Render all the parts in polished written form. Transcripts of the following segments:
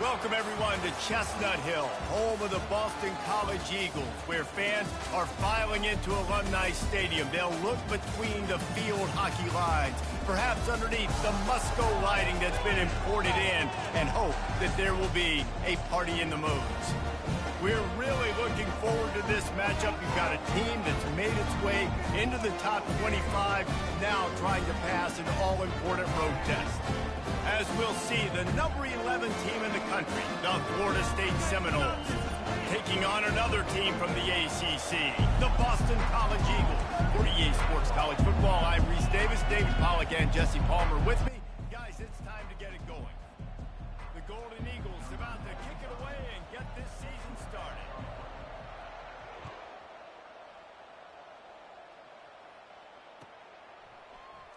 Welcome, everyone, to Chestnut Hill, home of the Boston College Eagles, where fans are filing into Alumni Stadium. They'll look between the field hockey lines, perhaps underneath the Musco lighting that's been imported in, and hope that there will be a party in the moons. We're really looking forward to this matchup. You've got a team that's made its way into the top 25, now trying to pass an all-important road test. As we'll see, the number 11 team in the country, the Florida State Seminoles, taking on another team from the ACC, the Boston College Eagles. For EA Sports College Football, I'm Reese Davis, David Pollack, and Jesse Palmer with me. Guys, it's time to get it going. The Golden Eagles about to kick it away and get this season started.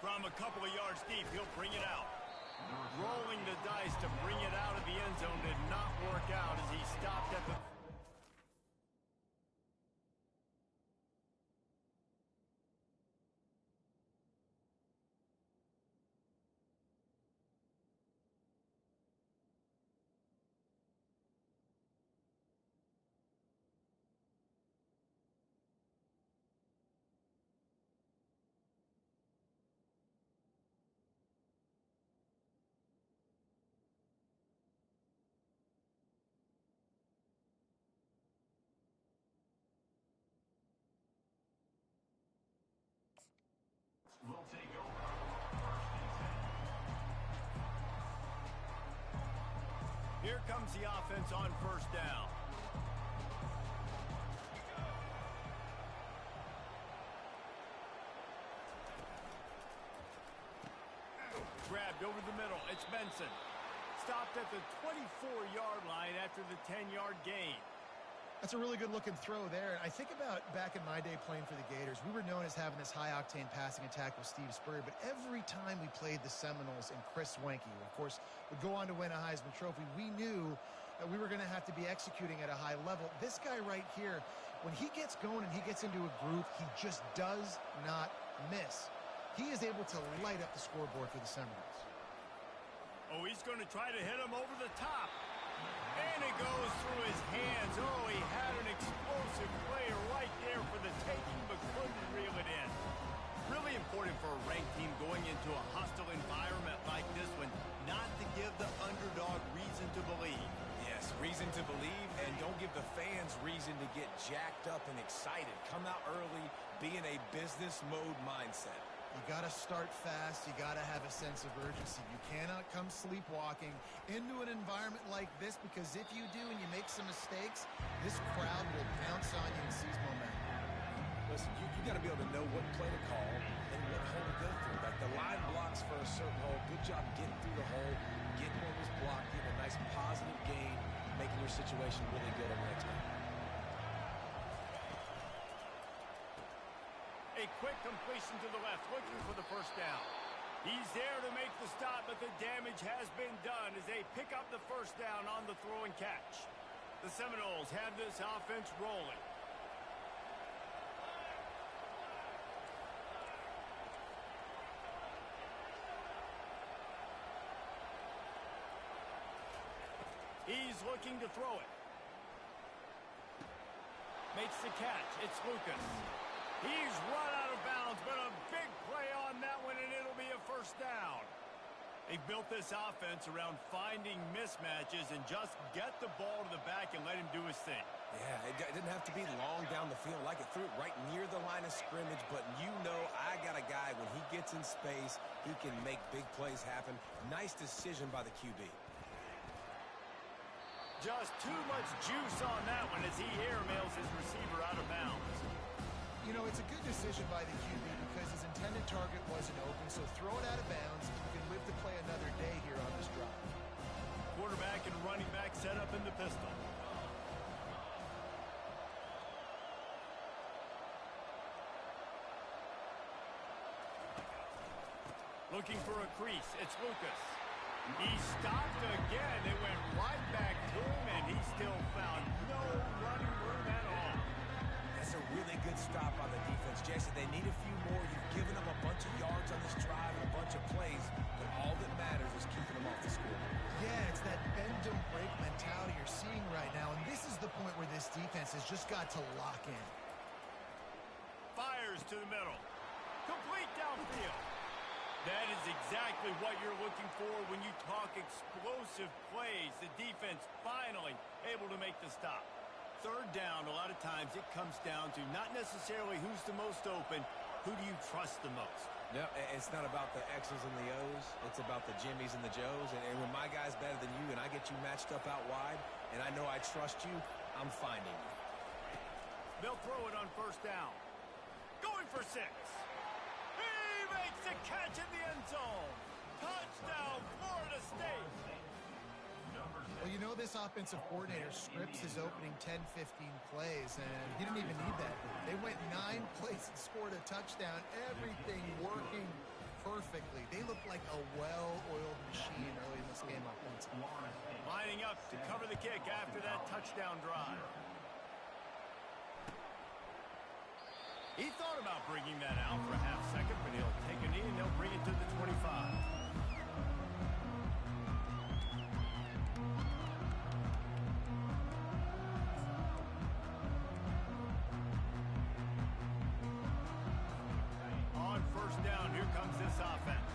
From a couple of yards deep, he'll bring it out. Rolling the dice to bring it out of the end zone did not work out as he stopped at the... Will take over. Here comes the offense on first down. Grabbed over the middle. It's Benson. Stopped at the 24-yard line after the 10-yard gain. That's a really good-looking throw there. I think about back in my day playing for the Gators, we were known as having this high-octane passing attack with Steve Spurrier, but every time we played the Seminoles and Chris Wenke, who, of course, would go on to win a Heisman Trophy, we knew that we were going to have to be executing at a high level. This guy right here, when he gets going and he gets into a groove, he just does not miss. He is able to light up the scoreboard for the Seminoles. Oh, he's going to try to hit him over the top. And it goes through his hands. Oh, he had an explosive player right there for the taking, but couldn't reel it in. Really important for a ranked team going into a hostile environment like this one, not to give the underdog reason to believe. Yes, reason to believe, and don't give the fans reason to get jacked up and excited. Come out early, be in a business mode mindset. You got to start fast. You got to have a sense of urgency. You cannot come sleepwalking into an environment like this, because if you do and you make some mistakes, this crowd will pounce on you and seize momentum. Listen, you got to be able to know what play to call and what hole to go through. Like the line blocks for a certain hole. Good job getting through the hole, getting on this block, getting a nice positive gain, making your situation really good on the next one. A quick completion to the left, looking for the first down. He's there to make the stop, but the damage has been done as they pick up the first down on the throw and catch. The Seminoles have this offense rolling. He's looking to throw it. Makes the catch. It's Lucas. He's run out of bounds, but a big play on that one, and it'll be a first down. They've built this offense around finding mismatches and just get the ball to the back and let him do his thing. Yeah, it didn't have to be long down the field. Like it threw it right near the line of scrimmage, but you know I got a guy, when he gets in space, he can make big plays happen. Nice decision by the QB. Just too much juice on that one as he airmails his receiver out of bounds. You know, it's a good decision by the QB because his intended target wasn't open, so throw it out of bounds. You can live to play another day here on this drive. Quarterback and running back set up in the pistol. Looking for a crease. It's Lucas. He stopped again. It went right back to him, and he still found no running room at all. That's a really good stop on the defense, Jason. They need a few more. You've giving up a bunch of yards on this drive and a bunch of plays, but all that matters is keeping them off the score. Yeah, it's that bend don't break mentality you're seeing right now, and this is the point where this defense has just got to lock in. Fires to the middle. Complete downfield. That is exactly what you're looking for when you talk explosive plays. The defense finally able to make the stop. Third down, a lot of times it comes down to not necessarily who's the most open, who do you trust the most? No, it's not about the X's and the O's. It's about the Jimmies and the Joes. And when my guy's better than you and I get you matched up out wide and I know I trust you, I'm finding you. They'll throw it on first down. Going for 6. He makes the catch in the end zone. Touchdown, Florida State. Well, you know this offensive coordinator scripts his opening 10, 15 plays, and he didn't even need that. They went 9 plays and scored a touchdown. Everything working perfectly. They look like a well-oiled machine early in this game offensively. Lining up to cover the kick after that touchdown drive. He thought about bringing that out for a half second, but he'll take a knee and they'll bring it to the 25. On first down, here comes this offense.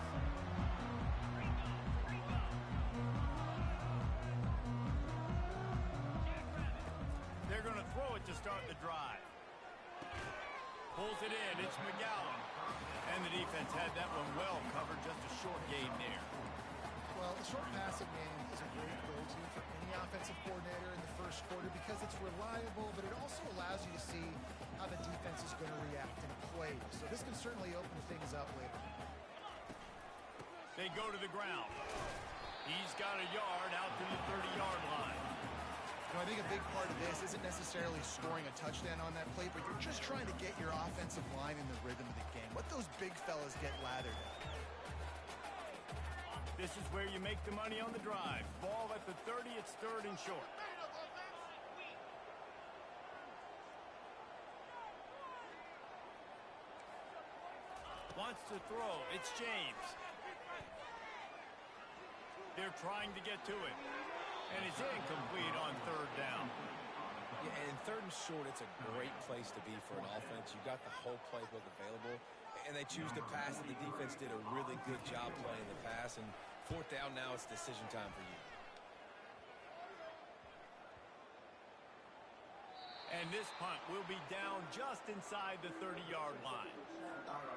They're going to throw it to start the drive. Pulls it in. It's McGowan. And the defense had that one well covered. Just a short game there. Well, the short passing game is a great go-to for any offensive coordinator in the first quarter because it's reliable, but it also allows you to see how the defense is going to react in plays. So this can certainly open things up later. They go to the ground. He's got a yard out to the 30-yard line. You know, I think a big part of this isn't necessarily scoring a touchdown on that play, but you're just trying to get your offensive line in the rhythm of the game. Let those big fellas get lathered up. This is where you make the money on the drive. Ball at the 30, it's third and short. Wants to throw. It's James. They're trying to get to it. And it's incomplete on third down. Yeah, and third and short, it's a great place to be for an offense. You've got the whole playbook available, and they choose to pass, and the defense did a really good job playing the pass. And fourth down now, it's decision time for you. And this punt will be down just inside the 30-yard line.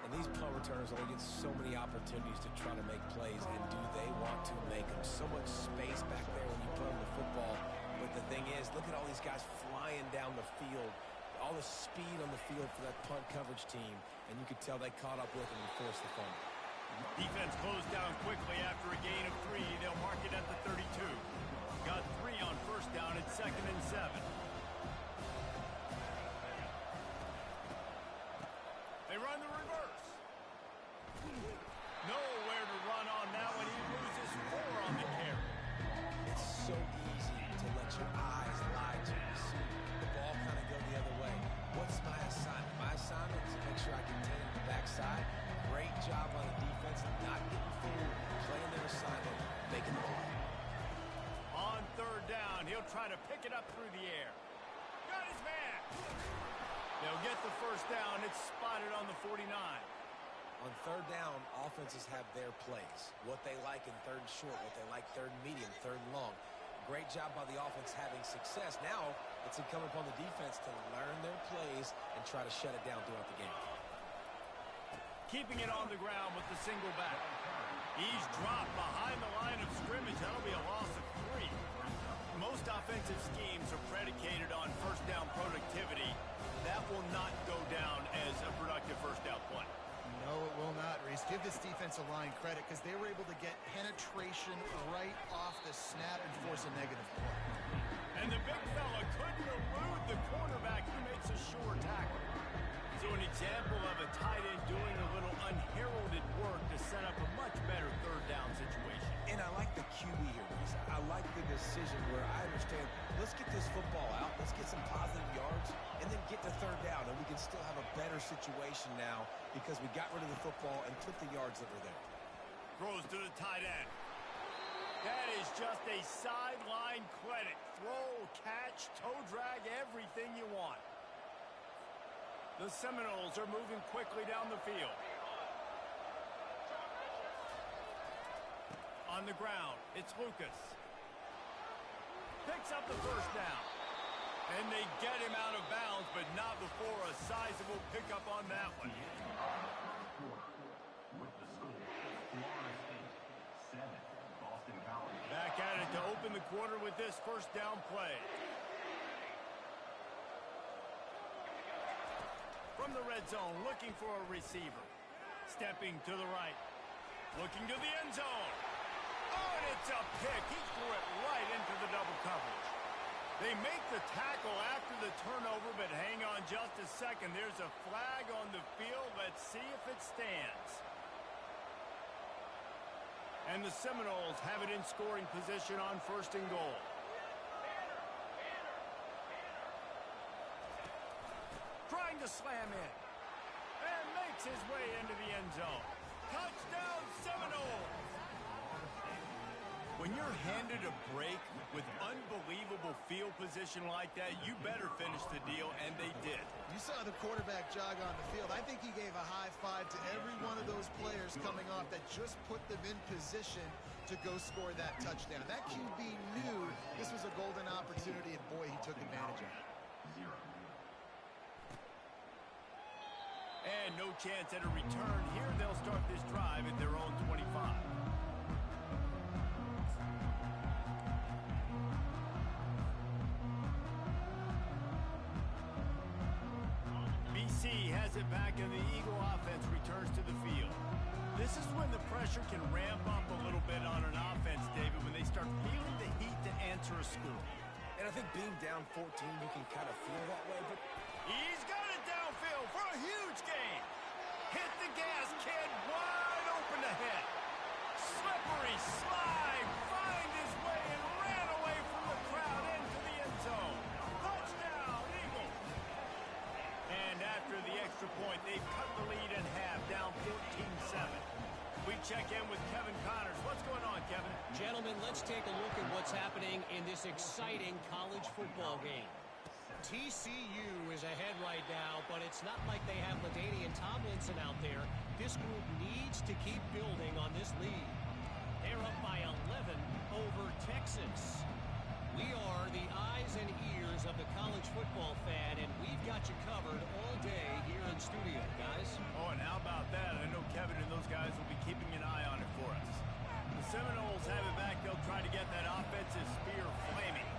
And these punt returners only get so many opportunities to try to make plays, and do they want to make them? So much space back there when you put them the football. But the thing is, look at all these guys flying down the field, all the speed on the field for that punt coverage team, and you could tell they caught up with them and forced the fumble. Defense closed down quickly after a gain of 3. They'll mark it at the 32. Got 3 on first down at 2nd and 7. They run the reverse. Nowhere to run on that one. He loses 4 on the carry. It's so easy to let your eyes lie to you. See the ball kind of go the other way. What's my assignment? My assignment is to make sure I contain the backside. Great job on the defense, not getting fooled, playing their assignment, making the play. On third down, he'll try to pick it up through the air. Got his man. They'll get the first down. It's spotted on the 49. On third down, offenses have their plays. What they like in third and short, what they like third and medium, third and long. Great job by the offense having success. Now, it's incumbent upon the defense to learn their plays and try to shut it down throughout the game. Keeping it on the ground with the single back. He's dropped behind the line of scrimmage. That'll be a loss of 3. Most offensive schemes are predicated on first down productivity. That will not go down as a productive first down play. No, it will not, Reese. Give this defensive line credit because they were able to get penetration right off the snap and force a negative play. And the big fella couldn't elude the cornerback who makes a sure tackle. So an example of a tight end doing a little unheralded work to set up a much better third down situation. And I like the QB here, Reese. I like the decision where I understand, let's get this football out, let's get some positive yards, and then get to third down, and we can can still have a better situation now because we got rid of the football and took the yards that were there. Throws to the tight end. That is just a sideline credit. Throw, catch, toe drag, everything you want. The Seminoles are moving quickly down the field. On the ground, it's Lucas. Picks up the first down. And they get him out of bounds, but not before a sizable pickup on that one. With the score, Florida State 7, Boston College. Back at it to open the quarter with this first down play. From the red zone, looking for a receiver. Stepping to the right. Looking to the end zone. Oh, and it's a pick. He threw it right into the double coverage. They make the tackle after the turnover, but hang on just a second. There's a flag on the field. Let's see if it stands. And the Seminoles have it in scoring position on first and goal. Trying to slam in. And makes his way into the end zone. Touchdown Seminoles! When you're handed a break with unbelievable field position like that, you better finish the deal, and they did. You saw the quarterback jog on the field. I think he gave a high five to every one of those players coming off that just put them in position to go score that touchdown. That QB knew this was a golden opportunity, and boy, he took advantage of it. And no chance at a return here. They'll start this drive at their own 25. BC has it back, and the Eagle offense returns to the field. This is when the pressure can ramp up a little bit on an offense, David, when they start feeling the heat to answer a score. And I think being down 14, you can kind of feel that way, but He's got it downfield for a huge gain. Hit the gas, kid, wide open ahead. Slippery slide, find his way and ran away from the crowd into the end zone. Touchdown, Eagles. And after the extra point, they've cut the lead in half, down 14-7. We check in with Kevin Connors. What's going on, Kevin? Gentlemen, let's take a look at what's happening in this exciting college football game. TCU is ahead right now, but it's not like they have LaDainian Tomlinson out there. This group needs to keep building on this lead. They're up by 11 over Texas. We are the eyes and ears of the college football fan, and we've got you covered all day here in studio, guys. Oh, and how about that? I know Kevin and those guys will be keeping an eye on it for us. The Seminoles have it back. They'll try to get that offensive spear flaming.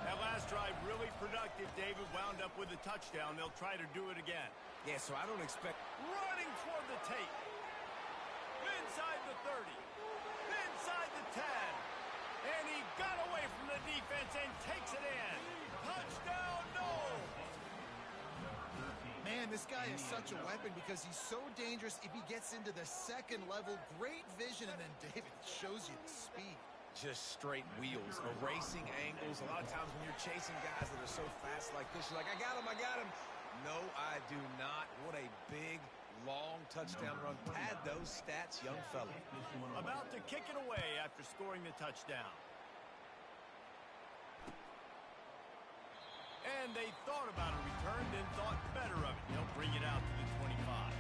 That last drive really productive. David wound up with a touchdown. They'll try to do it again. yeah, so I don't expect Running toward the tape. Inside the 30. Inside the 10. And he got away from the defense and takes it in. Touchdown, Noles. Man, this guy is such a weapon because he's so dangerous if he gets into the second level. Great vision, and then David shows you the speed. just straight wheels, erasing angles. A lot of times when you're chasing guys that are so fast like this, you're like, I got him, I got him. No, I do not. What a big, long touchdown run. Pad those stats, young fella. About to kick it away after scoring the touchdown. And they thought about a return, then thought better of it. They'll bring it out to the 25.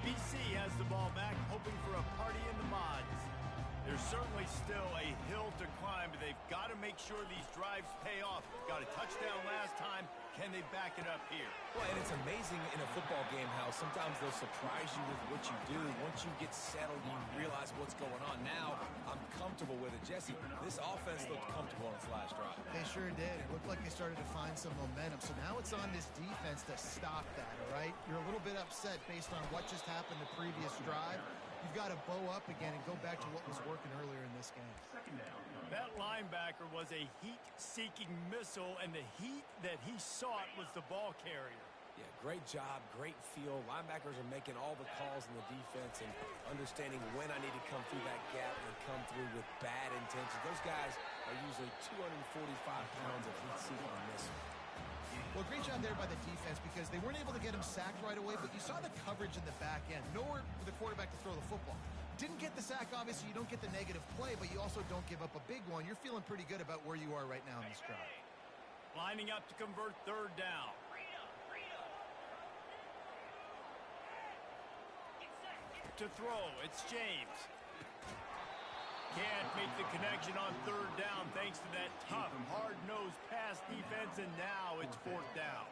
BC has the ball back, hoping for a party in the mods. There's certainly still a hill to climb, but they've got to make sure these drives pay off. Got a touchdown last time. Can they back it up here? Well, and it's amazing in a football game how sometimes they'll surprise you with what you do. Once you get settled, you realize what's going on. Now, I'm comfortable with it. Jesse, this offense looked comfortable on its last drive. They sure did. It looked like they started to find some momentum. So now it's on this defense to stop that, all right? You're a little bit upset based on what just happened the previous drive. You've got to bow up again and go back to what was working earlier in this game. That linebacker was a heat-seeking missile, and the heat that he sought was the ball carrier. Yeah, great job, great feel. Linebackers are making all the calls in the defense and understanding when I need to come through that gap and come through with bad intentions. Those guys are usually 245 pounds of heat seeking on this one. Well, great job there by the defense because they weren't able to get him sacked right away, but you saw the coverage in the back end. Nowhere for the quarterback to throw the football. Didn't get the sack, obviously. You don't get the negative play, but you also don't give up a big one. You're feeling pretty good about where you are right now in this drive. Lining up to convert third down. To throw, it's James. Can't make the connection on third down thanks to that tough, hard-nosed pass defense, and now it's fourth down.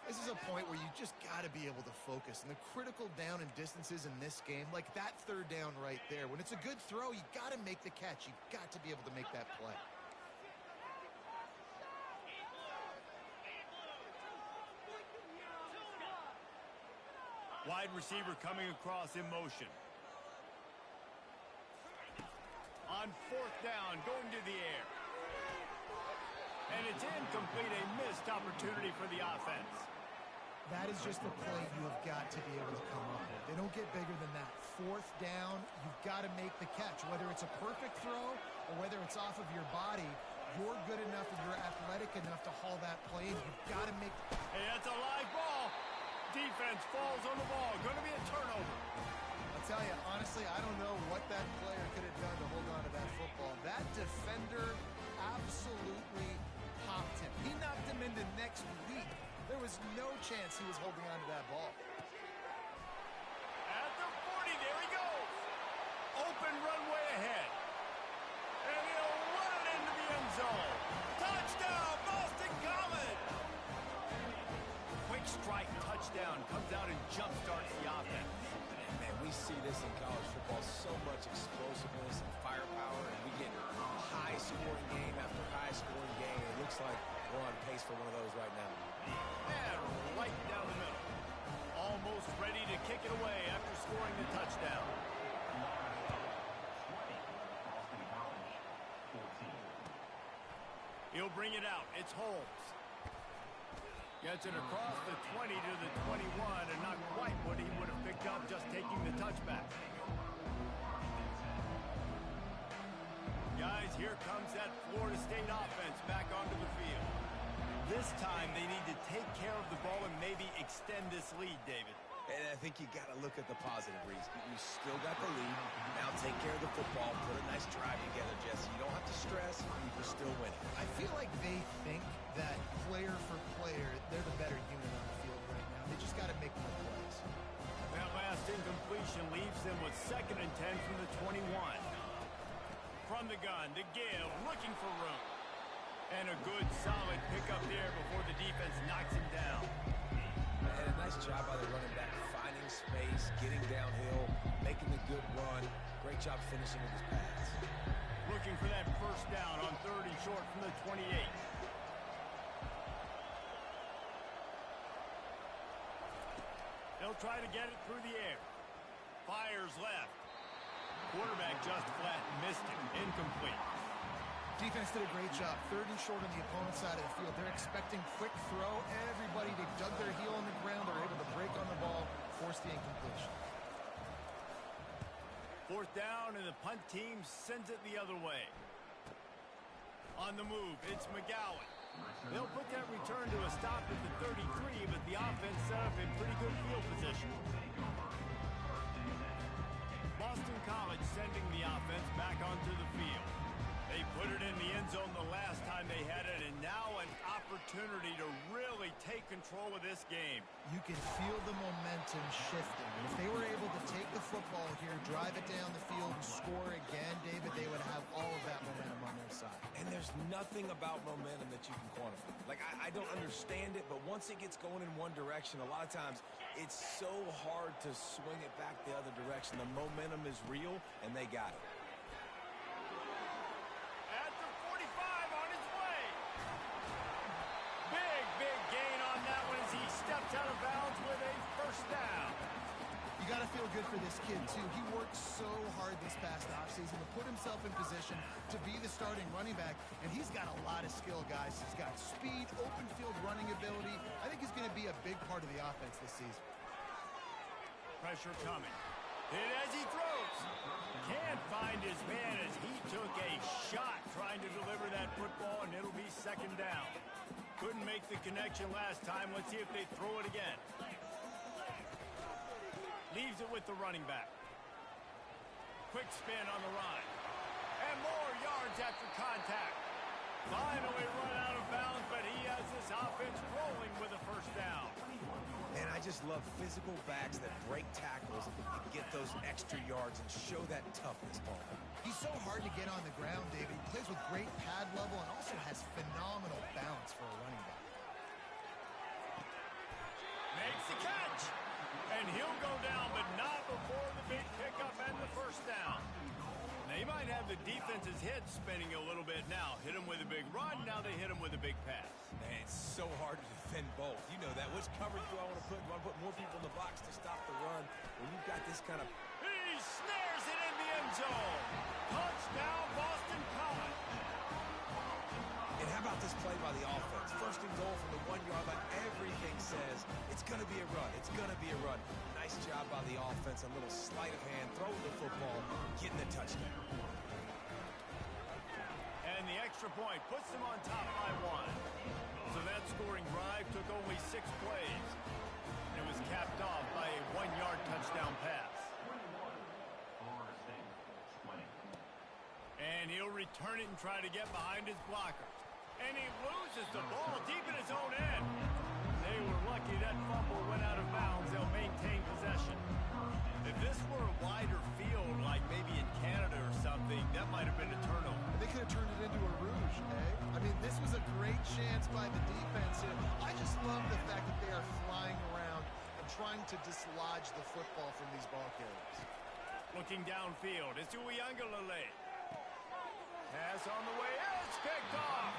This is a point where you just got to be able to focus. And the critical down and distances in this game, like that third down right there, when it's a good throw, you got to make the catch. You've got to be able to make that play. Wide receiver coming across in motion. On fourth down, going to the air. And it's incomplete, a missed opportunity for the offense. That is just a play you have got to be able to come up with. They don't get bigger than that. Fourth down, you've got to make the catch. Whether it's a perfect throw or whether it's off of your body, you're good enough and you're athletic enough to haul that play, and you've got to make... Hey, that's a live ball. Defense falls on the ball. Going to be a turnover. I'll tell you, honestly, I don't know what that player could have done to hold on to that football. That defender absolutely popped him. He knocked him into next week. There was no chance he was holding on to that ball. At the 40, there he goes. Open runway ahead. And he'll run it into the end zone. Touchdown, Boston College! Quick strike touchdown comes out and jumpstarts the offense. Man, we see this in college football, so much explosiveness and firepower, and we get high-scoring game after high-scoring game. It looks like we're on pace for one of those right now. And right down the middle. Almost ready to kick it away after scoring the touchdown. Boston College, 14. He'll bring it out. It's Holmes. Gets it across the 20 to the 21, and not quite what he would have picked up just taking the touchback. Guys, here comes that Florida State offense back onto the field. This time, they need to take care of the ball and maybe extend this lead, David. And I think you got to look at the positive, Reese. You still got the lead. Now take care of the football. Put a nice drive together, Jesse. You don't have to stress. You're still winning. I feel like they think that player for player, they're the better unit on the field right now. They just got to make more plays. That last incompletion leaves them with 2nd and 10 from the 21. From the gun, to give, looking for room. And a good, solid pickup there before the defense knocks him down. And a nice job by the running back, finding space, getting downhill, making a good run. Great job finishing with his pass. Looking for that first down on 3rd and short from the 28. They'll try to get it through the air. Fires left. Quarterback just flat missed it. Incomplete. Defense did a great job. 3rd and short on the opponent's side of the field. They're expecting quick throw. Everybody dug their heel on the ground. They're able to break on the ball, force the incompletion. 4th down, and the punt team sends it the other way. On the move, it's McGowan. They'll put that return to a stop at the 33, but the offense set up in pretty good field position. Boston College sending the offense back onto the field. They put it in the end zone the last time they had it, and now an opportunity to really take control of this game. You can feel the momentum shifting. And if they were able to take the football here, drive it down the field, and score again, David, they would have all of that momentum on their side. And there's nothing about momentum that you can quantify. Like, I don't understand it, but once it gets going in one direction, a lot of times it's so hard to swing it back the other direction. The momentum is real, and they got it. At the 45 on his way. Big gain on that one as he steps out of bounds with a first down. You got to feel good for this kid, too. He worked so hard the this past offseason to put himself in position to be the starting running back, and he's got a lot of skill, guys. He's got speed, open field running ability. I think he's going to be a big part of the offense this season. Pressure coming. Hit as he throws. Can't find his man as he took a shot trying to deliver that football, and it'll be second down. Couldn't make the connection last time. Let's see if they throw it again. Leaves it with the running back. Quick spin on the run. And more yards after contact. Finally run out of bounds, but he has this offense rolling with a first down. And I just love physical backs that break tackles and get those extra yards and show that toughness, Paul. He's so hard to get on the ground, David. He plays with great pad level and also has phenomenal balance for a running back. Makes the catch. And he'll go down, but not before the big pickup and the first down. They might have the defense's head spinning a little bit now. Hit him with a big run, now they hit him with a big pass. Man, it's so hard to defend both. You know that. Which coverage do I want to put? Do I want to put more people in the box to stop the run? When you've got this kind of... He snares it in the end zone. Touchdown, Boston College. And how about this play by the offense? First and goal from the 1 yard line. Everything says it's going to be a run. It's going to be a run. Nice job by the offense. A little sleight of hand, throwing the football, getting the touchdown. And the extra point puts them on top by 1. So that scoring drive took only 6 plays. It was capped off by a 1-yard touchdown pass. And he'll return it and try to get behind his blockers. And he loses the ball deep in his own end. They were lucky that fumble went out of bounds. They'll maintain possession. If this were a wider field, like maybe in Canada or something, that might have been a turnover. They could have turned it into a rouge, eh? I mean, this was a great chance by the defense. And I just love the fact that they are flying around and trying to dislodge the football from these ball carriers. Looking downfield, it's Uyangalele. Pass on the way, it's picked off.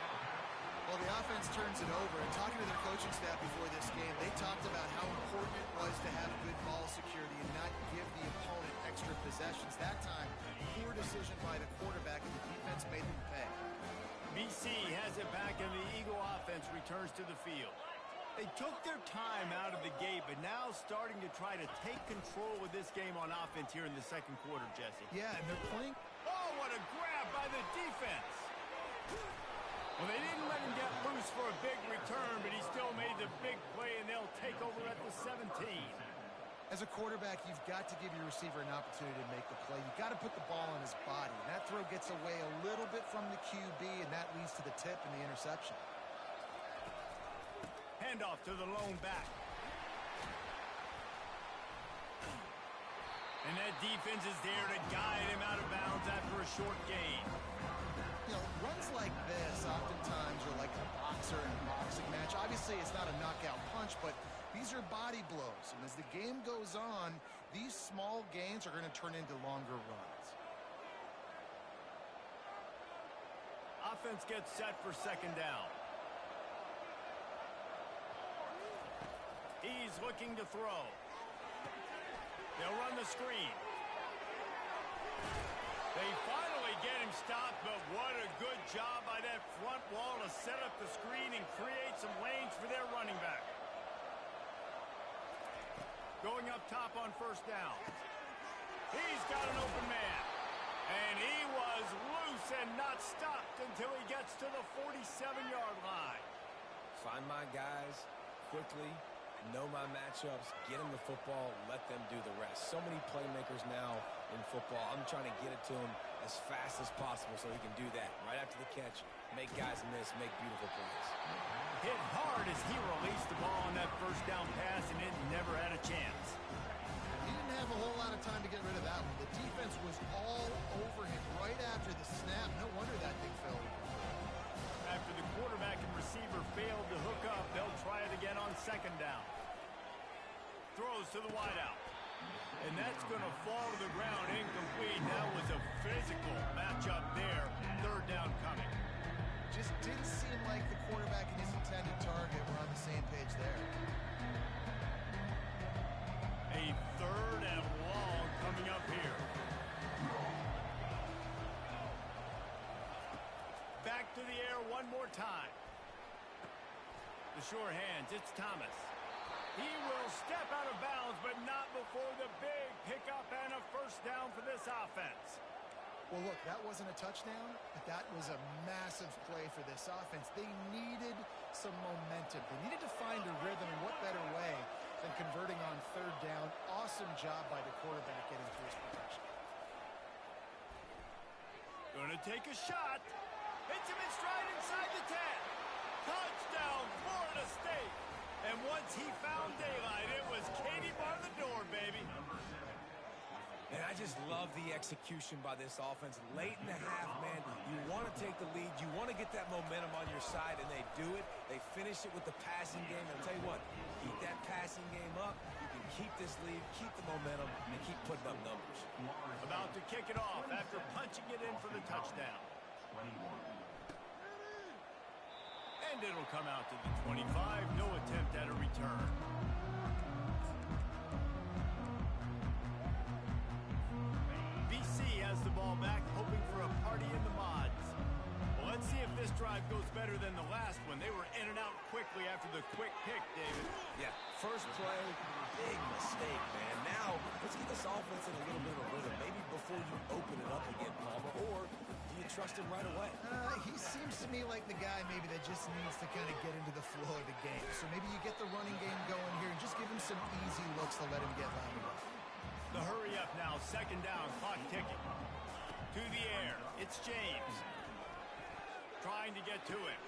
Well, the offense turns it over, and talking to their coaching staff before this game, they talked about how important it was to have good ball security and not give the opponent extra possessions. That time, poor decision by the quarterback, and the defense made them pay. BC has it back, and the Eagle offense returns to the field. They took their time out of the gate, but now starting to try to take control of this game on offense here in the second quarter, Jesse. Yeah, and they're playing... Oh, what a grab by the defense. Well, they didn't let him get loose for a big return, but he still made the big play, and they'll take over at the 17. As a quarterback, you've got to give your receiver an opportunity to make the play. You've got to put the ball in his body. And that throw gets away a little bit from the QB, and that leads to the tip and the interception. Handoff to the lone back. And that defense is there to guide him out of bounds after a short gain. You know, runs like this oftentimes are like a boxer in a boxing match. Obviously, it's not a knockout punch, but these are body blows. And as the game goes on, these small gains are going to turn into longer runs. Offense gets set for second down. He's looking to throw. They'll run the screen. They finally get him stopped, but what a good job by that front wall to set up the screen and create some lanes for their running back. Going up top on first down. He's got an open man. And he was loose and not stopped until he gets to the 47-yard line. Find my guys quickly. Know my matchups, get them the football, let them do the rest. So many playmakers now in football. I'm trying to get it to him as fast as possible so he can do that. Right after the catch, make guys miss, make beautiful plays. Hit hard as he released the ball on that first down pass, and it never had a chance. He didn't have a whole lot of time to get rid of that one. The defense was all over him right after the snap. No wonder that thing fell. After the quarterback and receiver failed to hook up, they'll try it again on second down. Throws to the wideout. And that's going to fall to the ground incomplete. That was a physical matchup there. Third down coming. Just didn't seem like the quarterback and his intended target were on the same page there. A third and long coming up here. the sure hands. It's Thomas. He will step out of bounds, but not before the big pickup and a first down for this offense. Well, look, that wasn't a touchdown, but that was a massive play for this offense. They needed some momentum. They needed to find a rhythm, and what better way than converting on third down. Awesome job by the quarterback getting through his protection. Gonna take a shot. Hits him in stride inside the 10. Touchdown, Florida State. And once he found daylight, it was Katie bar the door, baby. And I just love the execution by this offense. Late in the half, man, you want to take the lead. You want to get that momentum on your side, and they do it. They finish it with the passing game. And I'll tell you what, keep that passing game up. You can keep this lead, keep the momentum, and keep putting up numbers. About to kick it off after punching it in for the touchdown. And it'll come out to the 25. No attempt at a return. BC has the ball back, hoping for a party in the mods. Well, let's see if this drive goes better than the last one. They were in and out quickly after the quick pick, David. Yeah, first play, big mistake, man. Now, let's get this offense in a little bit of rhythm. Maybe before you open it up again, Palmer, or do you trust him right away? He seems to me like the guy maybe that just needs to kind of get into the flow of the game. So maybe you get the running game going here and just give him some easy looks to let him get loud enough. The hurry up now, second down, clock ticking. To the air, it's James. Trying to get to him.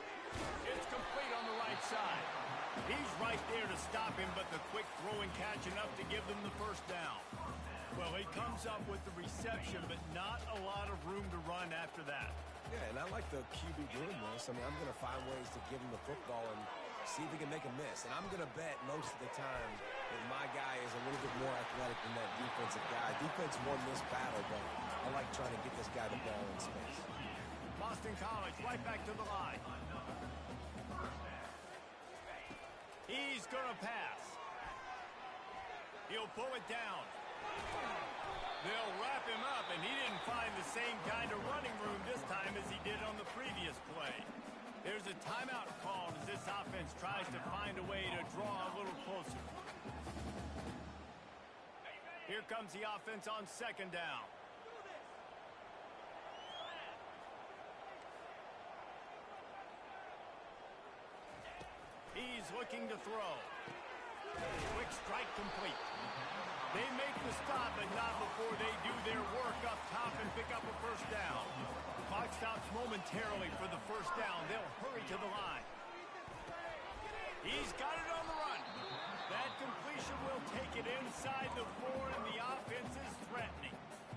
It's complete on the right side. He's right there to stop him, but the quick throw and catch enough to give them the first down. Well, he comes up with the reception, but not a lot of room to run after that. Yeah, and I like the QB doing this. I mean, I'm going to find ways to give him the football and see if he can make a miss. And I'm going to bet most of the time that my guy is a little bit more athletic than that defensive guy. Defense won this battle, but I like trying to get this guy the ball in space. Boston College right back to the line. He's going to pass. He'll pull it down. They'll wrap him up, and he didn't find the same kind of running room this time as he did on the previous play. There's a timeout called as this offense tries to find a way to draw a little closer. Here comes the offense on second down. He's looking to throw. Quick strike complete. They make the stop, but not before they do their work up top and pick up a first down. Clock stops momentarily for the first down. They'll hurry to the line. He's got it on the run. That completion will take it inside the 4, and the offense is threatening.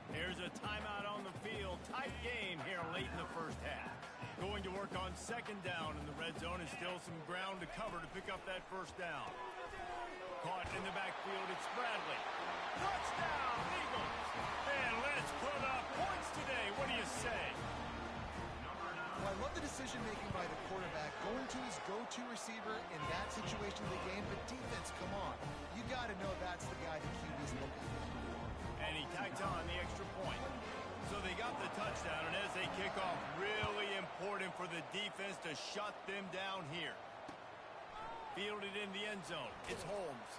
There's a timeout on the field. Tight game here late in the first half. Going to work on second down in the red zone, and still some ground to cover to pick up that first down. Caught in the backfield, it's Bradley. Touchdown, Eagles! And let's put up points today. What do you say? Well, I love the decision-making by the quarterback, going to his go-to receiver in that situation of the game. But defense, come on. You got to know that's the guy the QB's looking for. And he tags on the extra point. So they got the touchdown, and as they kick off, really important for the defense to shut them down here. Fielded in the end zone. It's Holmes.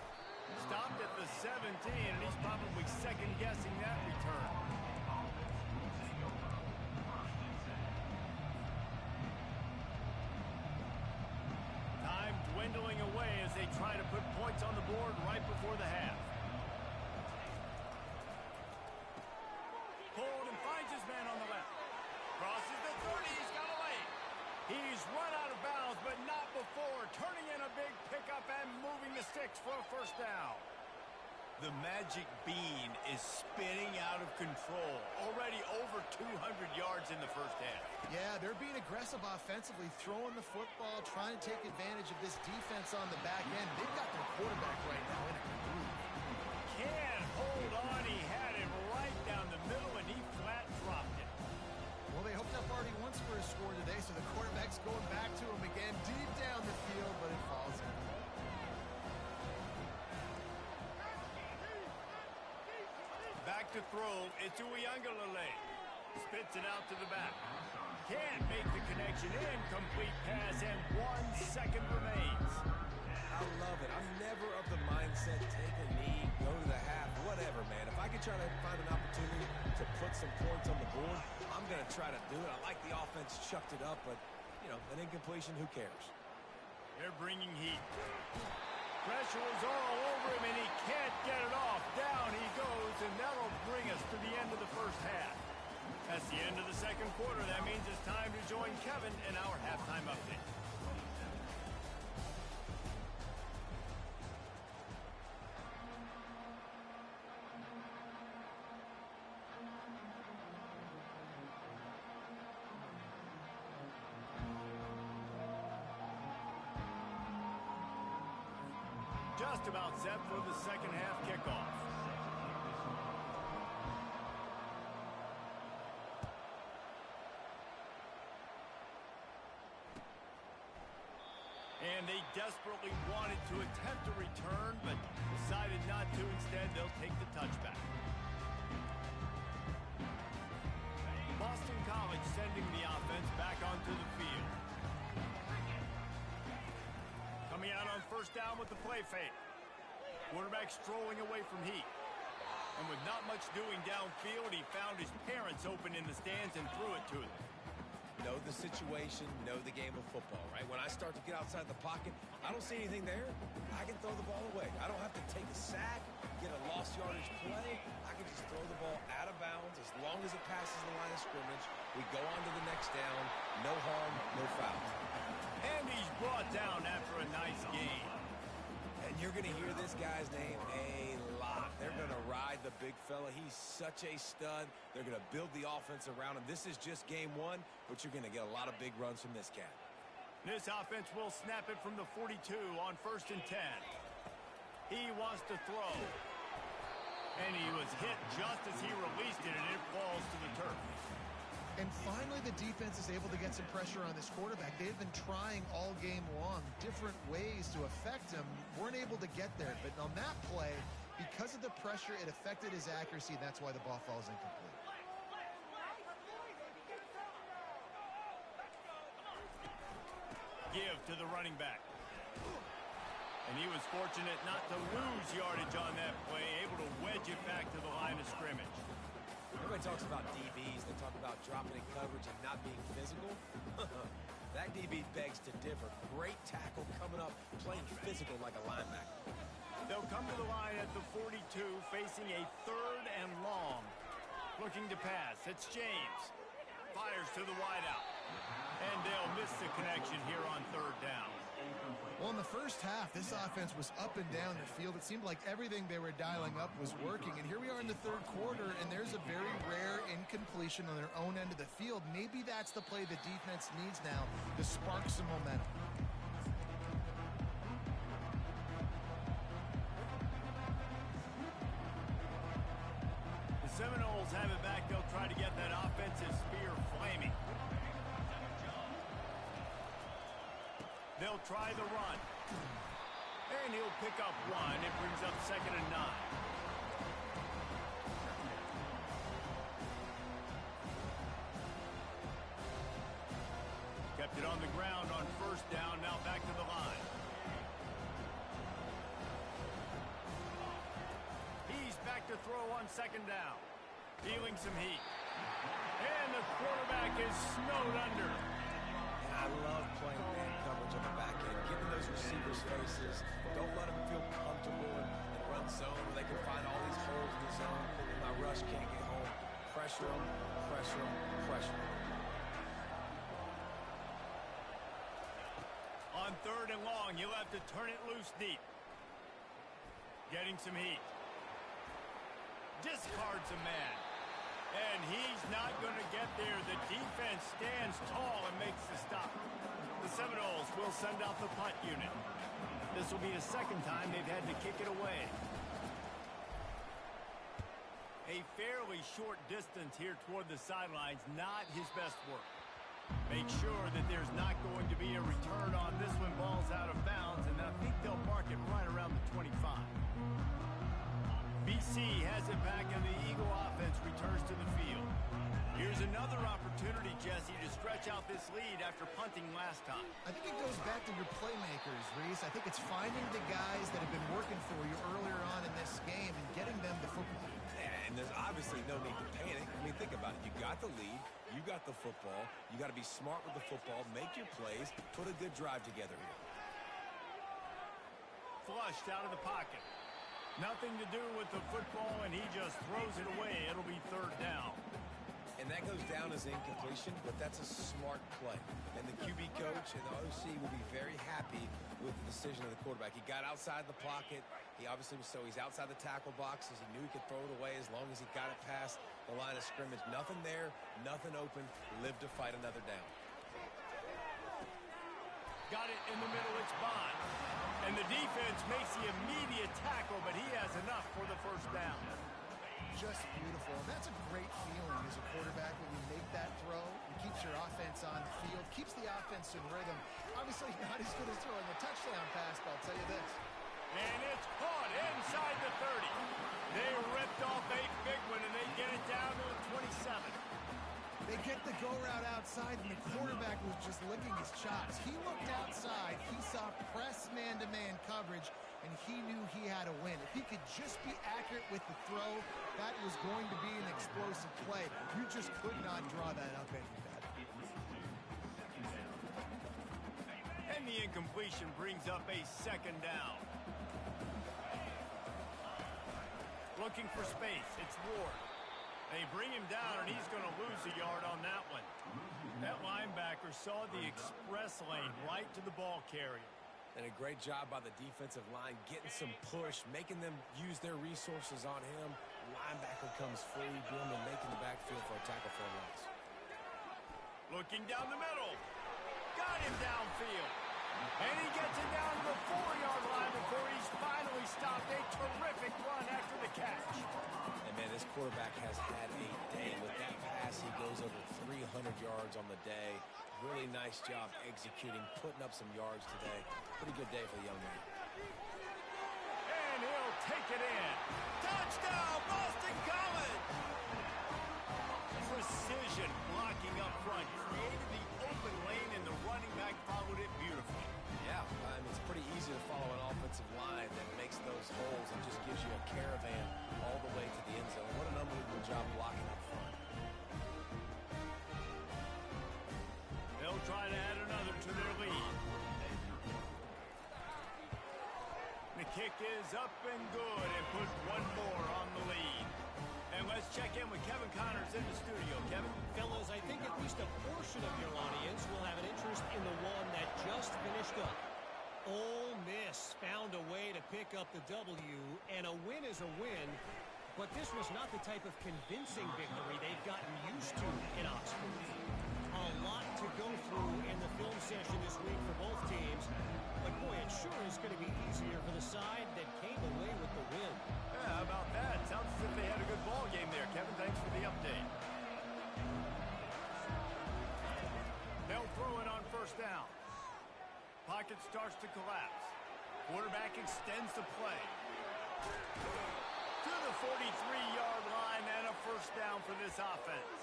Stopped at the 17, and he's probably second-guessing that return. Time dwindling away as they try to put points on the board right before the half. Pulled and finds his man on the left. Crosses the 30. He's got a lane. He's run out of bounds, but not before turning in a big pickup and moving the sticks for a first down. The magic bean is spinning out of control. Already over 200 yards in the first half. Yeah, they're being aggressive offensively, throwing the football, trying to take advantage of this defense on the back end. They've got their quarterback right now in a groove. Can't hold on. He had it right down the middle, and he flat dropped it. Well, they hoped up already once for a score today, so the quarterback's going back to him again deep down the field, but it falls in. Back to throw. It's Uiagalelei. Spits it out to the back. Can't make the connection. Incomplete pass, and 1 second remains. I love it. I'm never of the mindset, take a knee, go to the half, whatever, man. If I can try to find an opportunity to put some points on the board, I'm going to try to do it. I like the offense chucked it up, but, you know, an incompletion, who cares? They're bringing heat. Pressure is all over him, and he can't get it off. Down he goes, and that'll bring us to the end of the first half. That's the end of the second quarter. That means it's time to join Kevin in our halftime update. Just about set for the second half kickoff. And they desperately wanted to attempt a return, but decided not to. Instead, they'll take the touchback. Boston College sending the offense back onto the field. Coming out on first down with the play fake. Quarterback strolling away from heat. And with not much doing downfield, he found his parents open in the stands and threw it to them. Know the situation, know the game of football, right? When I start to get outside the pocket, I don't see anything there. I can throw the ball away. I don't have to take a sack, get a lost yardage play. I can just throw the ball out of bounds as long as it passes the line of scrimmage. We go on to the next down. No harm, no foul. And he's brought down after a nice game. And you're going to hear this guy's name a lot. They're going to ride the big fella. He's such a stud. They're going to build the offense around him. This is just game one, but you're going to get a lot of big runs from this cat. This offense will snap it from the 42 on 1st and 10. He wants to throw. And he was hit just as he released it, and it falls to the turf. And finally, the defense is able to get some pressure on this quarterback. They've been trying all game long different ways to affect him. Weren't able to get there. But on that play, because of the pressure, it affected his accuracy, and that's why the ball falls incomplete. Give to the running back. And he was fortunate not to lose yardage on that play, able to wedge it back to the line of scrimmage. Everybody talks about DBs. They talk about dropping in coverage and not being physical. That DB begs to differ. Great tackle coming up, playing physical like a linebacker. They'll come to the line at the 42, facing a 3rd and long. Looking to pass. It's James. Fires to the wideout. And they'll miss the connection here on 3rd down. Well, in the first half, this offense was up and down the field. It seemed like everything they were dialing up was working. And here we are in the 3rd quarter, and there's a very rare incompletion on their own end of the field. Maybe that's the play the defense needs now to spark some momentum. The Seminoles have it back. They'll try to get that offensive spear flaming. They'll try the run. And he'll pick up 1. It brings up 2nd and 9. Kept it on the ground on 1st down. Now back to the line. He's back to throw on 2nd down. Feeling some heat. And the quarterback is snowed under. I love playing man coverage on the back end, giving those receivers faces. Don't let them feel comfortable and run zone where they can find all these holes in the zone and my rush can't get home. Pressure them, pressure them, pressure them. On 3rd and long, you'll have to turn it loose deep. Getting some heat. Discards a man. And he's not going to get there. The defense stands tall and makes the stop. The Seminoles will send out the punt unit. This will be the 2nd time they've had to kick it away. A fairly short distance here toward the sidelines, not his best work. Make sure that there's not going to be a return on this one. Ball's out of bounds, and I think they'll mark it right around the 25. BC has it back, and the Eagle offense returns to the field. Here's Here's another opportunity, Jesse, to stretch out this lead after punting last time. I think it goes back to your playmakers, Reese. I think it's finding the guys that have been working for you earlier on in this game and getting them the football. And there's obviously no need to panic. I mean, think about it. You got the lead. You got the football. You got to be smart with the football. Make your plays. Put a good drive together here. Flushed out of the pocket. Nothing to do with the football, and he just throws it away. It'll be third down. And that goes down as incompletion, but that's a smart play. And the QB coach and the OC will be very happy with the decision of the quarterback. He got outside the pocket. He obviously was he's outside the tackle boxes. He knew he could throw it away as long as he got it past the line of scrimmage. Nothing there, nothing open. Live to fight another down. Got it in the middle, it's Bond. And the defense makes the immediate tackle, but he has enough for the first down. Just beautiful. And that's a great feeling as a quarterback when you make that throw. It keeps your offense on the field, keeps the offense in rhythm. Obviously not as good as throwing a touchdown pass, but I'll tell you this. And it's caught inside the 30. They ripped off a big one, and they get it down to the 27. They get the go route outside, and the quarterback was just licking his chops. He looked outside. He saw press man-to-man coverage, and he knew he had to win. If he could just be accurate with the throw, that was going to be an explosive play. You just could not draw that up any better. And the incompletion brings up a second down. Looking for space. It's Ward. They bring him down, and he's going to lose a yard on that one. That linebacker saw the express lane right to the ball carrier. And a great job by the defensive line, getting some push, making them use their resources on him. Linebacker comes free, doing the making the backfield for a tackle for a loss. Looking down the middle. Got him downfield. And he gets it down to the 4-yard line before he's finally stopped. A terrific run after the catch. And, man, this quarterback has had a day. With that pass, he goes over 300 yards on the day. Really nice job executing, putting up some yards today. Pretty good day for the young man. And he'll take it in. Touchdown, Boston College! Precision blocking up front. Created the open lane, and the running back followed it beautifully. Yeah, it's pretty easy to follow an offensive line that makes those holes and just gives you a caravan all the way to the end zone. What an unbelievable job blocking up front. They'll try to add another to their lead. The kick is up and good and puts one more on the lead. And let's check in with Kevin Connors in the studio. Kevin? Fellas, I think at least a portion of your audience will have an interest in the one that just finished up. Ole Miss found a way to pick up the W, and a win is a win, but this was not the type of convincing victory they've gotten used to in Oxford. A lot to go through in the film session this week for both teams, but boy, it sure is going to be easier for the side that came away with the win. Yeah, how about that? Sounds as if they had a good ball game there, Kevin. Thanks for the update. They'll throw it on first down. Pocket starts to collapse. Quarterback extends the play. To the 43-yard line and a first down for this offense.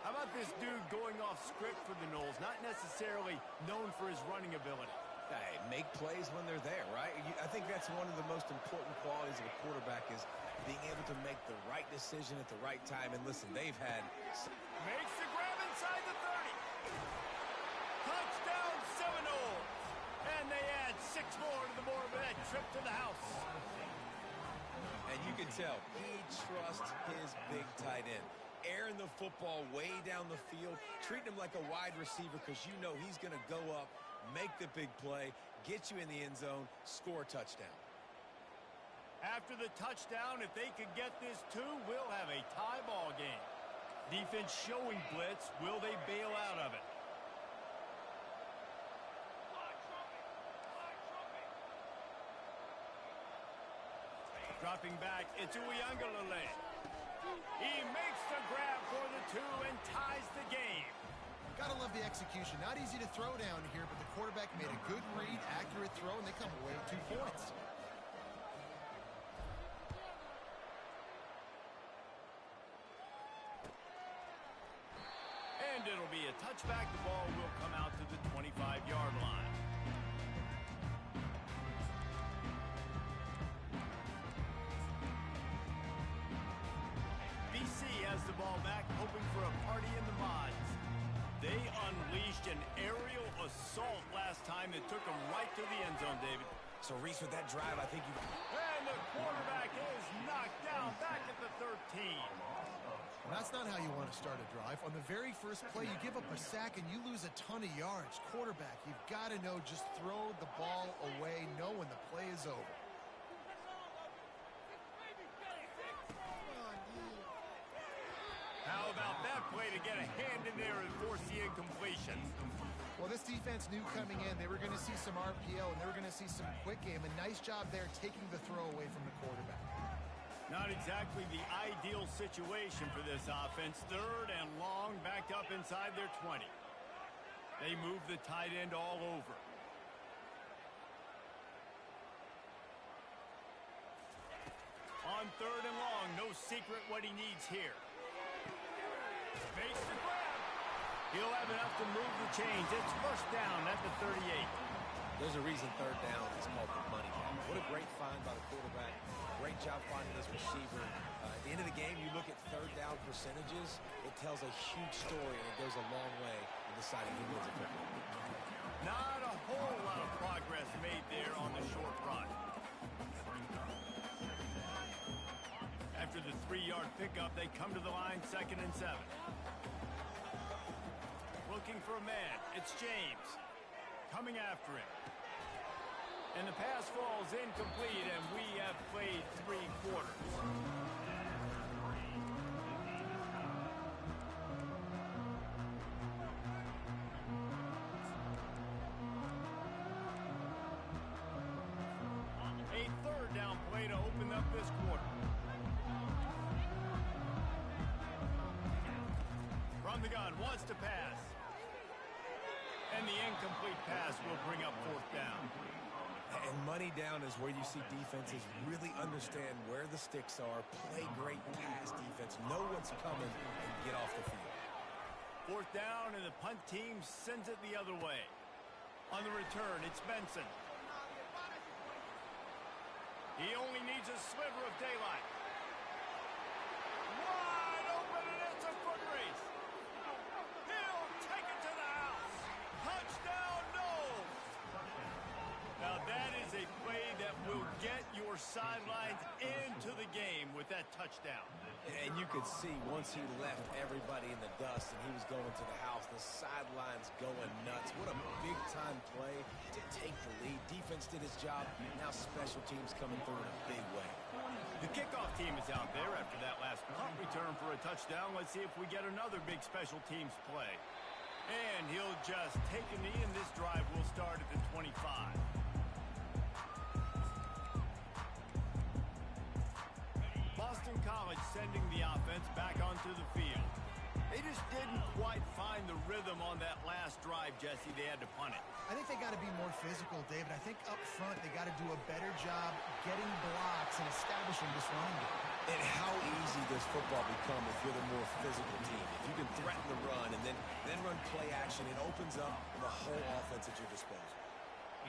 How about this dude going off script for the Noles? Not necessarily known for his running ability. Hey, make plays when they're there, right? I think that's one of the most important qualities of a quarterback is being able to make the right decision at the right time. And listen, they've had... Makes the grab inside the 30. Touchdown Seminoles. And they add 6 more to the board with that trip to the house. And you can tell he trusts his big tight end. Airing the football way down the field, treating him like a wide receiver because you know he's going to go up, make the big play, get you in the end zone, score a touchdown. After the touchdown, if they could get this too, we'll have a tie ball game. Defense showing blitz. Will they bail out of it? Dropping back, it's Uiagalelei. He makes the grab for the 2 and ties the game. Gotta love the execution. Not easy to throw down here, but the quarterback made a good read, accurate throw, and they come away with 2 points. And it'll be a touchback. The ball will come out to the 25-yard line. BC has the ball back, hoping for a party in the mods. They unleashed an aerial assault last time that took them right to the end zone, David. So, Reese, with that drive, I think you... And the quarterback is knocked down back at the 13. That's not how you want to start a drive. On the very first play, you give up a sack and you lose a ton of yards. Quarterback, you've got to know, just throw the ball away, know when the play is over. How about that play to get a hand in there and force the incompletion? Well, this defense knew coming in they were going to see some RPO and they were going to see some quick game. A nice job there taking the throw away from the quarterback. Not exactly the ideal situation for this offense. 3rd and long, backed up inside their 20. They move the tight end all over. On 3rd and long, no secret what he needs here. Makes the grab. He'll have enough to move the chains. It's first down at the 38. There's a reason 3rd down is called the money down. What a great find by the quarterback. Great job finding this receiver. At the end of the game, you look at 3rd down percentages. It tells a huge story, and it goes a long way in deciding who wins a football. Not a whole lot of progress made there on the short run. After the 3-yard pickup, they come to the line 2nd and 7. Looking for a man. It's James. Coming after him. And the pass falls incomplete, and we have played 3 quarters. A 3rd down play to open up this quarter. From the gun, wants to pass. And the incomplete pass will bring up 4th down. And money down is where you see defenses really understand where the sticks are, play great pass defense, know what's coming, and get off the field. 4th down, and the punt team sends it the other way. On the return, it's Benson. He only needs a sliver of daylight. Wide open, and it's a foot race. He'll take it to the house. Touchdown, Knowles. Now that is a play that will get your sidelines into the game with that touchdown. And you could see once he left everybody in the dust and he was going to the house, the sidelines going nuts. What a big-time play to take the lead. Defense did his job. Now special teams coming through in a big way. The kickoff team is out there after that last punt return for a touchdown. Let's see if we get another big special teams play. And he'll just take a knee, and this drive will start at the 25. Boston College sending the offense back onto the field. They just didn't quite find the rhythm on that last drive, Jesse. They had to punt it. I think they got to be more physical, David. I think up front they got to do a better job getting blocks and establishing this running game. And how easy does football become if you're the more physical team? If you can threaten the run and then run play action, it opens up the whole offense at your disposal.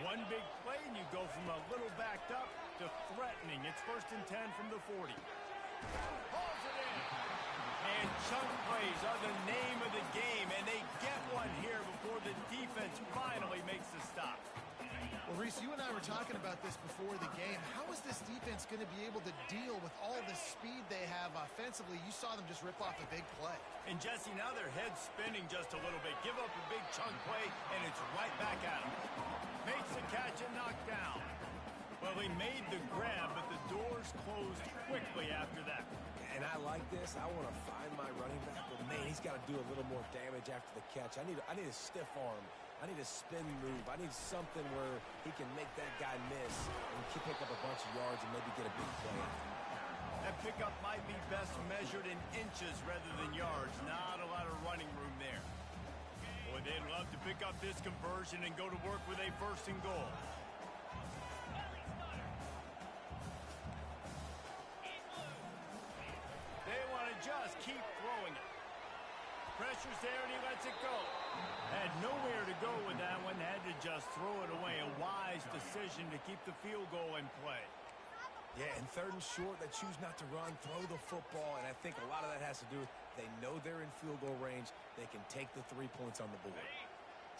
One big play, and you go from a little backed up to threatening. It's 1st and 10 from the 40. Pulls it in. And chunk plays are the name of the game, and they get one here before the defense finally makes the stop. Well, Reese, you and I were talking about this before the game. How is this defense going to be able to deal with all the speed they have offensively? You saw them just rip off a big play. And Jesse, now their head's spinning just a little bit. Give up a big chunk play, and it's right back at him. Makes the catch and knocked down. Well, he made the grab, but the doors closed quickly after that. And I like this. I want to find my running back, but man, he's got to do a little more damage after the catch. I need a stiff arm. I need a spin move. I need something where he can make that guy miss and pick up a bunch of yards and maybe get a big play. That pickup might be best measured in inches rather than yards. Not a lot of running room there. Boy, they'd love to pick up this conversion and go to work with a 1st and goal. They want to just keep throwing it. Pressure pressure's there, and he lets it go. Had nowhere to go with that one. Had to just throw it away. A wise decision to keep the field goal in play. Yeah, and 3rd and short, they choose not to run, throw the football, and I think a lot of that has to do with they know they're in field goal range. They can take the 3 points on the board.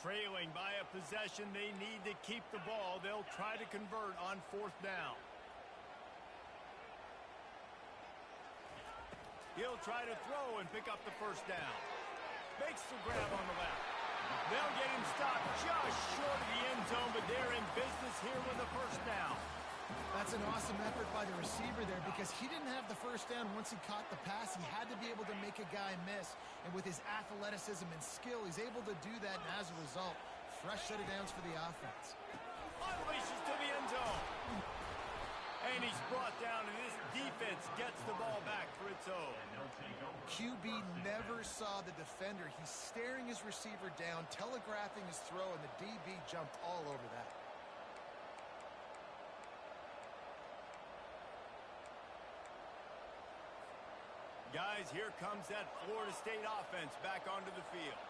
Trailing by a possession, they need to keep the ball. They'll try to convert on 4th down. He'll try to throw and pick up the 1st down. Makes the grab on the left. They'll get him stopped just short of the end zone, but they're in business here with the 1st down. That's an awesome effort by the receiver there because he didn't have the 1st down once he caught the pass. He had to be able to make a guy miss. And with his athleticism and skill, he's able to do that. And as a result, fresh set of downs for the offense. Unleashes to the end zone. And he's brought down, and this defense gets the ball back for its own. QB never saw the defender. He's staring his receiver down, telegraphing his throw, and the DB jumped all over that. Guys, here comes that Florida State offense back onto the field.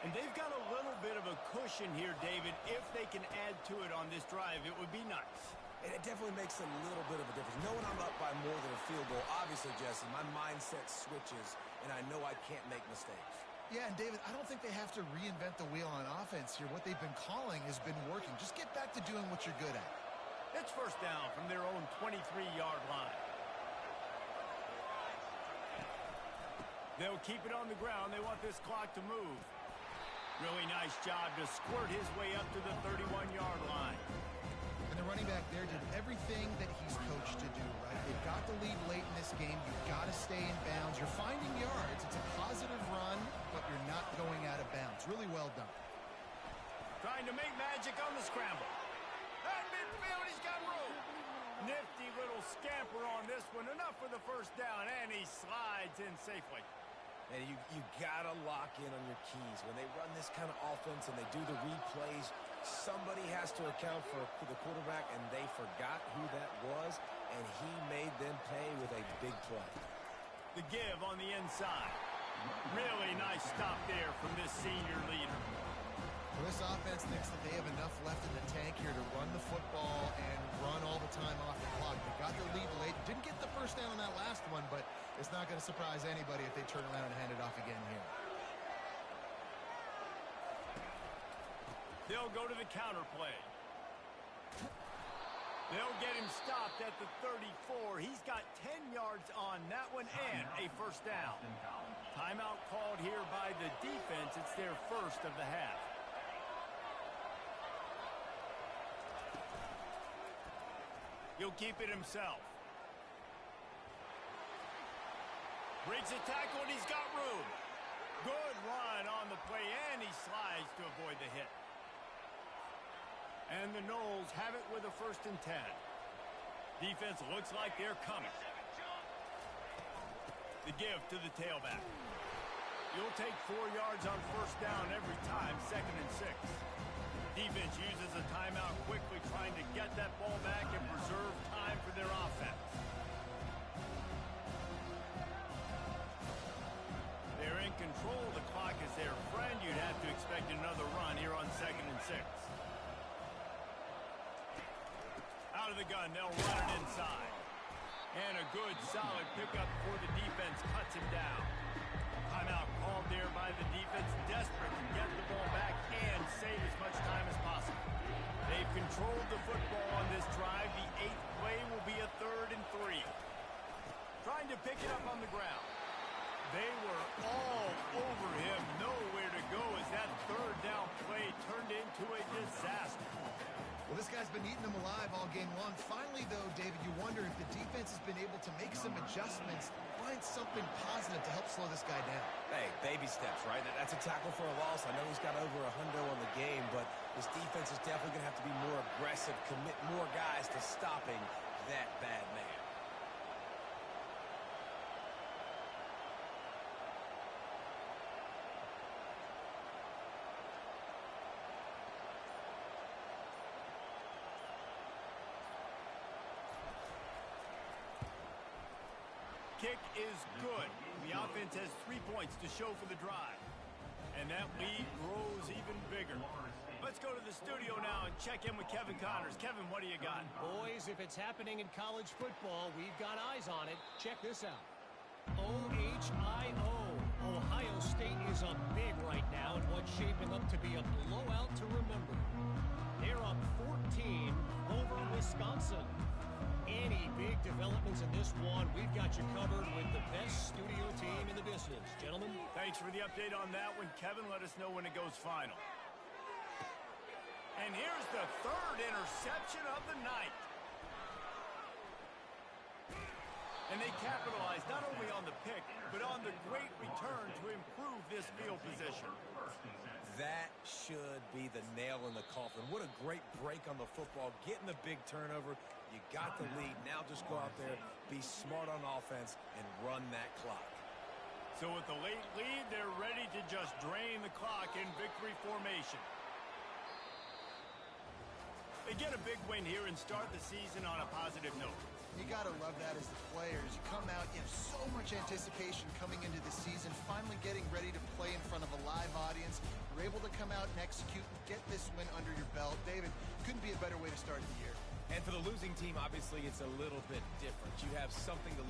And they've got a little bit of a cushion here, David. If they can add to it on this drive, it would be nice. And it definitely makes a little bit of a difference. Knowing I'm up by more than a field goal, obviously, Jesse, my mindset switches, and I know I can't make mistakes. Yeah, and David, I don't think they have to reinvent the wheel on offense here. What they've been calling has been working. Just get back to doing what you're good at. It's 1st down from their own 23-yard line. They'll keep it on the ground. They want this clock to move. Really nice job to squirt his way up to the 31-yard line. And the running back there did everything that he's coached to do, right? They've got the lead late in this game. You've got to stay in bounds. You're finding yards. It's a positive run, but you're not going out of bounds. Really well done. Trying to make magic on the scramble. At midfield, he's got room. Nifty little scamper on this one. Enough for the 1st down, and he slides in safely. And you got to lock in on your keys. When they run this kind of offense and they do the replays, somebody has to account for the quarterback, and they forgot who that was, and he made them pay with a big play. The give on the inside. Really nice stop there from this senior leader. Well, this offense thinks that they have enough left in the tank here to run the football and run all the time off the clock. They got their lead late. Didn't get the 1st down on that last one, but it's not going to surprise anybody if they turn around and hand it off again here. They'll go to the counter play. They'll get him stopped at the 34. He's got 10 yards on that one and a 1st down. Timeout called here by the defense. It's their 1st of the half. He'll keep it himself. Breaks a tackle, and he's got room. Good run on the play, and he slides to avoid the hit. And the Noles have it with a 1st and 10. Defense looks like they're coming. The give to the tailback. You'll take 4 yards on 1st down every time, 2nd and 6. Defense uses a timeout quickly, trying to get that ball back and preserve time for their offense. They're in control. The clock is their friend. You'd have to expect another run here on 2nd and 6. Out of the gun, they'll run it inside. And a good, solid pickup for the defense cuts him down. Timeout called there by the defense, desperate to get the ball back and save as much time as possible. They've controlled the football on this drive. The 8th play will be a 3rd and 3. Trying to pick it up on the ground. They were all over him. Nowhere to go as that 3rd down play turned into a disaster. Well, this guy's been eating them alive all game long. Finally, though, David, you wonder if the defense has been able to make some adjustments, find something positive to help slow this guy down. Hey, baby steps, right? That's a tackle for a loss. I know he's got over a hundo on the game, but this defense is definitely going to have to be more aggressive, commit more guys to stopping that bad man. Kick is good. The offense has 3 points to show for the drive. And that lead grows even bigger. Let's go to the studio now and check in with Kevin Connors. Kevin, what do you got? Boys, if it's happening in college football, we've got eyes on it. Check this out. OHIO. Ohio State is up big right now in what's shaping up to be a blowout to remember. They're up 14 over Wisconsin. Any big developments in this one, we've got you covered with the best studio team in the business. Gentlemen. Thanks for the update on that one, Kevin. Let us know when it goes final. And here's the third interception of the night. And they capitalized not only on the pick, but on the great return to improve this field position. That should be the nail in the coffin. What a great break on the football. Getting the big turnover. You got the lead. Now just go out there, be smart on offense, and run that clock. So with the late lead, they're ready to just drain the clock in victory formation. They get a big win here and start the season on a positive note. You got to love that as the players. You come out, you have so much anticipation coming into the season, finally getting ready to play in front of a live audience. You're able to come out and execute and get this win under your belt. David, couldn't be a better way to start the year. And for the losing team, obviously, it's a little bit different. You have something to